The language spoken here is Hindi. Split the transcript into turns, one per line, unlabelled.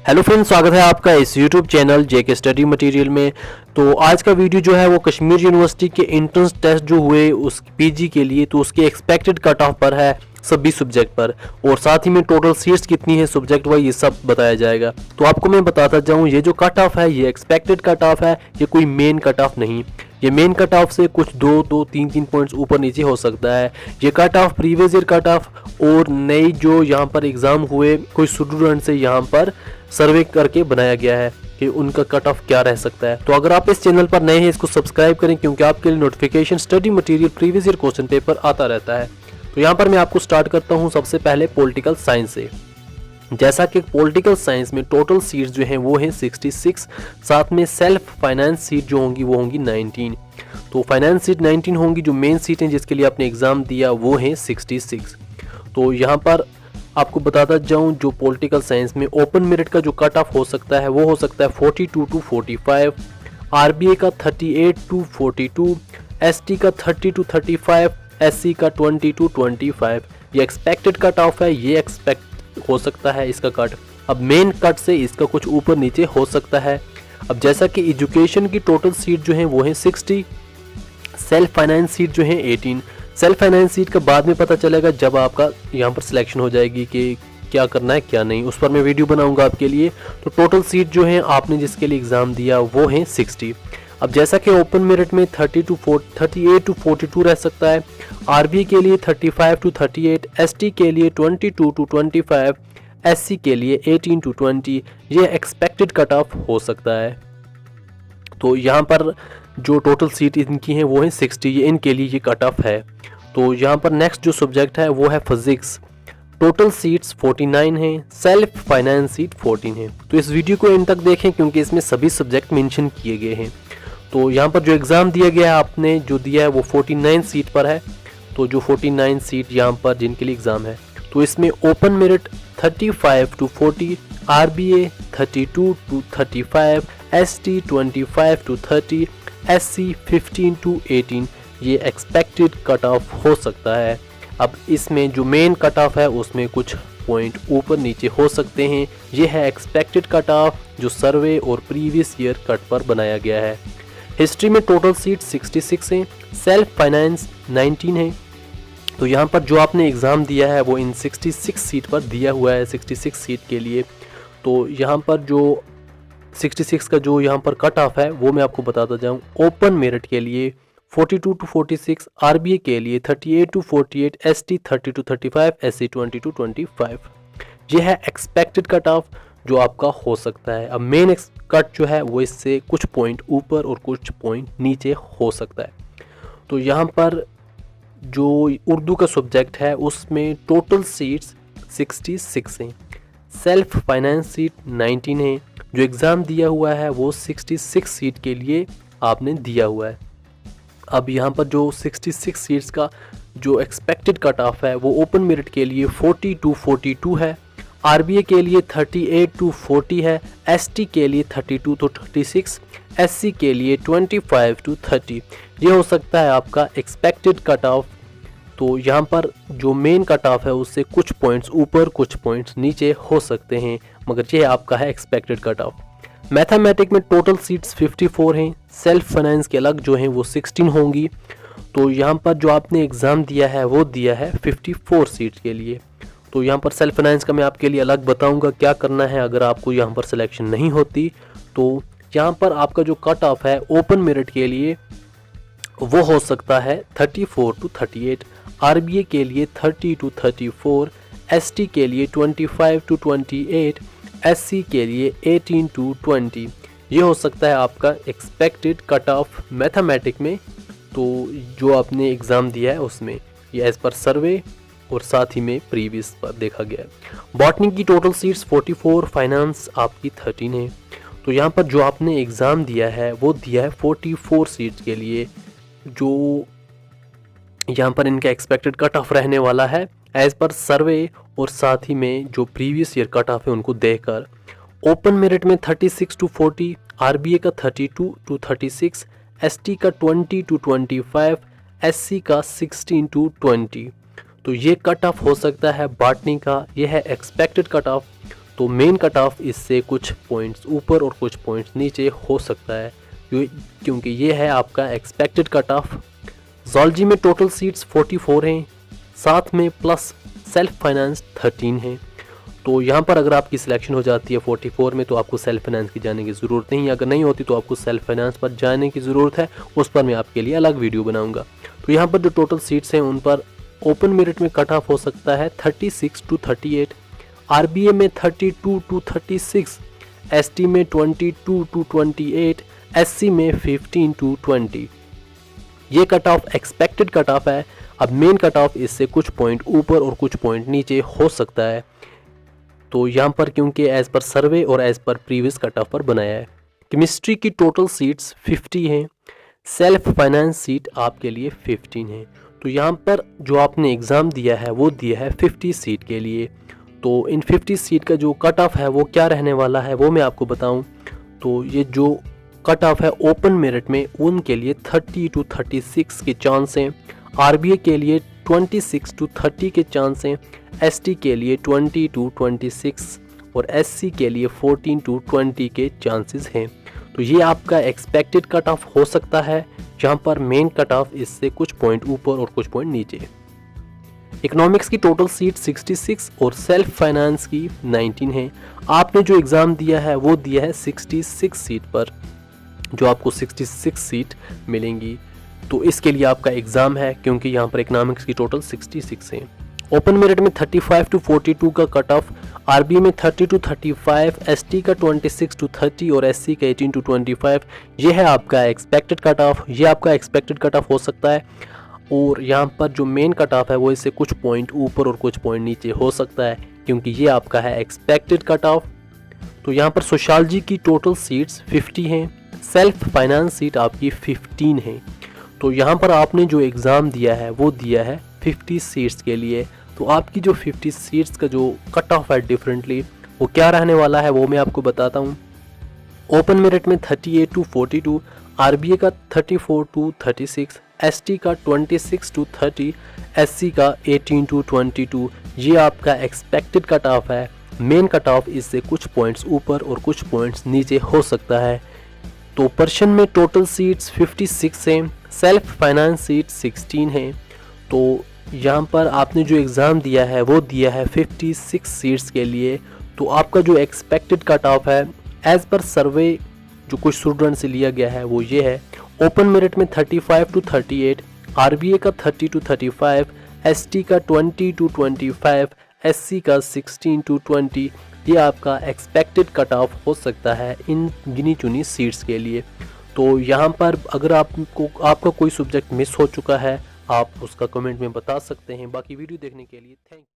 हेलो फ्रेंड्स, स्वागत है आपका इस यूट्यूब चैनल जेके स्टडी मटेरियल में। तो आज का वीडियो जो है वो कश्मीर यूनिवर्सिटी के एंट्रेंस टेस्ट जो हुए उस पीजी के लिए, तो उसके एक्सपेक्टेड कट ऑफ पर है सभी सब्जेक्ट पर, और साथ ही में टोटल सीट्स कितनी है सब्जेक्ट वाइज ये सब बताया जाएगा। तो आपको मैं बताता जाऊँ, ये जो कट ऑफ है ये एक्सपेक्टेड कट ऑफ है, ये कोई मेन कट ऑफ नहीं। ये मेन कट ऑफ से कुछ 2-3 पॉइंट्स ऊपर नीचे हो सकता है। ये cut off previous year cut off और नई जो यहाँ पर एग्ज़ाम हुए कोई स्टूडेंट से यहाँ पर सर्वे करके बनाया गया है कि उनका कट ऑफ क्या रह सकता है। तो अगर आप इस चैनल पर नए हैं इसको सब्सक्राइब करें, क्योंकि आपके लिए notification study material previous year question paper आता रहता है। तो यहाँ पर मैं आपको स्टार्ट करता हूँ सबसे पहले पॉलिटिकल साइंस से। जैसा कि पॉलिटिकल साइंस में टोटल सीट्स जो हैं वो हैं 66, साथ में सेल्फ फाइनेंस सीट जो होंगी वो होंगी 19। तो फाइनेंस सीट 19 होंगी, जो मेन सीट हैं जिसके लिए आपने एग्ज़ाम दिया वो हैं 66। तो यहाँ पर आपको बताता जाऊँ, जो पॉलिटिकल साइंस में ओपन मेरिट का जो कट ऑफ हो सकता है वो हो सकता है 42 to 45, आरबीए का 38 to 42, एसटी का 30 to 35, एससी का 20 to 25। ये एक्सपेक्टेड कट ऑफ है, ये एक्सपेक्ट हो सकता है इसका कट। अब मेन कट से इसका कुछ ऊपर नीचे हो सकता है। अब जैसा कि एजुकेशन की टोटल सीट जो है वो है 60, सेल्फ फाइनेंस सीट जो है 18। सेल्फ फाइनेंस सीट का बाद में पता चलेगा जब आपका यहाँ पर सिलेक्शन हो जाएगी कि क्या करना है क्या नहीं, उस पर मैं वीडियो बनाऊंगा आपके लिए। तो टोटल सीट जो है आपने जिसके लिए एग्ज़ाम दिया वो है 60। अब जैसा कि ओपन मेरिट में 38 to 42 रह सकता है, आरबी के लिए 35 to 38, एसटी के लिए 22 to 25, एससी के लिए 18 to 20। ये एक्सपेक्टेड कट ऑफ हो सकता है। तो यहाँ पर जो टोटल सीट इनकी हैं वो है 60, ये इनके लिए ये कट ऑफ है। तो यहाँ पर नेक्स्ट जो सब्जेक्ट है वो है फिजिक्स। टोटल सीट्स 49 हैं, सेल्फ फाइनेंस सीट 14 है। तो इस वीडियो को एंड तक देखें क्योंकि इसमें सभी सब्जेक्ट मेंशन किए गए हैं। तो यहाँ पर जो एग्ज़ाम दिया गया है आपने जो दिया है वो 49 सीट पर है। तो जो 49 सीट यहाँ पर जिनके लिए एग्ज़ाम है, तो इसमें open merit 35 to 40, RBA 32 to 35, ST 25 to 30, SC 15 to 18। ये एक्सपेक्टेड कट ऑफ हो सकता है। अब इसमें जो मेन कट ऑफ है उसमें कुछ पॉइंट ऊपर नीचे हो सकते हैं। ये है एक्सपेक्टेड कट ऑफ जो सर्वे और प्रीवियस ईयर कट पर बनाया गया है। हिस्ट्री में टोटल सीट 66 हैं, सेल्फ फाइनेंस 19 है। तो यहाँ पर जो आपने एग्ज़ाम दिया है वो इन 66 सीट पर दिया हुआ है, 66 सीट के लिए। तो यहाँ पर जो 66 का जो यहाँ पर कट ऑफ है वो मैं आपको बताता जाऊँ। ओपन मेरिट के लिए 42 to 46, आरबीए के लिए 38 to 48, ST 30 to 35, SC 20 to 25। ये है एक्सपेक्टेड कट ऑफ जो आपका हो सकता है। अब मेन कट जो है वो इससे कुछ पॉइंट ऊपर और कुछ पॉइंट नीचे हो सकता है। तो यहाँ पर जो उर्दू का सब्जेक्ट है उसमें टोटल सीट्स 66 हैं, सेल्फ फाइनेंस सीट 19 है। जो एग्ज़ाम दिया हुआ है वो 66 सीट के लिए आपने दिया हुआ है। अब यहाँ पर जो 66 सीट्स का जो एक्सपेक्टेड कट ऑफ है वो ओपन मेरिट के लिए 40 to 42 है, आरबीए के लिए 38 to 40 है, एसटी के लिए 32 to 36, एससी के लिए 25 to 30। ये हो सकता है आपका एक्सपेक्टेड कट ऑफ। तो यहाँ पर जो मेन कट ऑफ है उससे कुछ पॉइंट्स ऊपर कुछ पॉइंट्स नीचे हो सकते हैं, मगर ये आपका है एक्सपेक्टेड कट ऑफ। मैथमेटिक में टोटल सीट्स 54 हैं, सेल्फ फाइनेंस के अलग जो हैं वो 16 होंगी। तो यहाँ पर जो आपने एग्ज़ाम दिया है वो दिया है 54 सीट्स के लिए। तो यहाँ पर सेल्फ फाइनेंस का मैं आपके लिए अलग बताऊँगा क्या करना है अगर आपको यहाँ पर सिलेक्शन नहीं होती। तो यहाँ पर आपका जो कट ऑफ है ओपन मेरिट के लिए वो हो सकता है 34 to 38, आरबीए के लिए 30 to 34, एसटी के लिए 25 to 28, एससी के लिए 18 to 20। ये हो सकता है आपका एक्सपेक्टेड कट ऑफ मैथमेटिक में। तो जो आपने एग्ज़ाम दिया है उसमें ये एज़ पर सर्वे और साथ ही में प्रीवियस पर देखा गया है। बॉटनी की टोटल सीट्स 44, फाइनेंस आपकी 13 है। तो यहाँ पर जो आपने एग्ज़ाम दिया है वो दिया है 44 सीट्स के लिए। जो यहाँ पर इनका एक्सपेक्टेड कट ऑफ रहने वाला है एज़ पर सर्वे और साथ ही में जो प्रीवियस ईयर कट ऑफ है उनको देखकर। ओपन मेरिट में 36 to 40, आरबीए का 32 to 36, एसटी का 20 to 25, एससी का 16 to 20। तो ये कट ऑफ हो सकता है बॉटनी का, ये है एक्सपेक्टेड कट ऑफ। तो मेन कट ऑफ इससे कुछ पॉइंट्स ऊपर और कुछ पॉइंट्स नीचे हो सकता है, क्योंकि ये है आपका एक्सपेक्टेड कट ऑफ। ज़ूलॉजी में टोटल सीट्स 44 हैं, साथ में प्लस सेल्फ फाइनेंस 13 हैं। तो यहाँ पर अगर आपकी सिलेक्शन हो जाती है 44 में तो आपको सेल्फ फाइनेंस की जाने की ज़रूरत नहीं है, अगर नहीं होती तो आपको सेल्फ फाइनेंस पर जाने की ज़रूरत है, उस पर मैं आपके लिए अलग वीडियो बनाऊंगा। तो यहाँ पर जो टोटल सीट्स हैं उन पर ओपन मेरिट में कट ऑफ हो सकता है 36 to 38, आरबीए में 32 to 36, एसटी में 22 to 28, एससी में 15 to 20। ये cut off expected cut off है। अब मेन कट ऑफ इससे कुछ पॉइंट ऊपर और कुछ पॉइंट नीचे हो सकता है। तो यहाँ पर क्योंकि एज़ पर सर्वे और as per previous cut off पर बनाया है। केमिस्ट्री की टोटल सीट्स 50 हैं, सेल्फ फाइनेंस सीट आपके लिए 15 है। तो यहाँ पर जो आपने एग्ज़ाम दिया है वो दिया है 50 सीट के लिए। तो इन 50 सीट का जो कट ऑफ है वो क्या रहने वाला है वो मैं आपको बताऊँ। तो ये जो कट ऑफ है ओपन मेरिट में उनके लिए 30 to 36 के चांस हैं, आरबीए के लिए 26 to 30 के चांस हैं, एसटी के लिए 20 to 26 और एससी के लिए 14 to 20 के चांसेस हैं। तो ये आपका एक्सपेक्टेड कट ऑफ हो सकता है, जहाँ पर मेन कट ऑफ इससे कुछ पॉइंट ऊपर और कुछ पॉइंट नीचे। इकोनॉमिक्स की टोटल सीट 66 और सेल्फ फाइनेंस की 19 है। आपने जो एग्ज़ाम दिया है वो दिया है 66 सीट पर, जो आपको 66 सीट मिलेंगी। तो इसके लिए आपका एग्ज़ाम है, क्योंकि यहाँ पर इकोनॉमिक्स की टोटल 66 है। ओपन मेरिट में 35 to 42 का कट ऑफ, आरबी में 30 to 35, एसटी का 26 to 30 और एससी का 18 to 25। ये है आपका एक्सपेक्टेड कट ऑफ, ये आपका एक्सपेक्टेड कट ऑफ हो सकता है। और यहाँ पर जो मेन कट ऑफ है वो इससे कुछ पॉइंट ऊपर और कुछ पॉइंट नीचे हो सकता है, क्योंकि ये आपका है एक्सपेक्टेड कट ऑफ। तो यहाँ पर सोशियोलॉजी की टोटल सीट्स 50 हैं, सेल्फ फाइनेंस सीट आपकी 15 है। तो यहाँ पर आपने जो एग्ज़ाम दिया है वो दिया है 50 सीट्स के लिए। तो आपकी जो 50 सीट्स का जो कट ऑफ है डिफरेंटली वो क्या रहने वाला है वो मैं आपको बताता हूँ। ओपन मेरिट में 38 to 42, आरबीए का 34 to 36, एसटी का 26 to 30, एससी का 18 to 22। ये आपका एक्सपेक्टेड कट ऑफ है। मेन कट ऑफ इससे कुछ पॉइंट्स ऊपर और कुछ पॉइंट्स नीचे हो सकता है। तो पर्सन में टोटल सीट्स 56 हैं, सेल्फ फाइनेंस सीट 16 हैं। तो यहाँ पर आपने जो एग्ज़ाम दिया है वो दिया है 56 सीट्स के लिए। तो आपका जो एक्सपेक्टेड कट ऑफ है एज़ पर सर्वे जो कुछ स्टूडेंट से लिया गया है वो ये है। ओपन मेरिट में 35 to 38, आरबीए का 30 to 35, एसटी का 20 to 25, एससी का 16 to 20। ये आपका एक्सपेक्टेड कट ऑफ हो सकता है इन गिनी चुनी सीट्स के लिए। तो यहाँ पर अगर आपका कोई सब्जेक्ट मिस हो चुका है आप उसका कमेंट में बता सकते हैं। बाकी वीडियो देखने के लिए थैंक यू।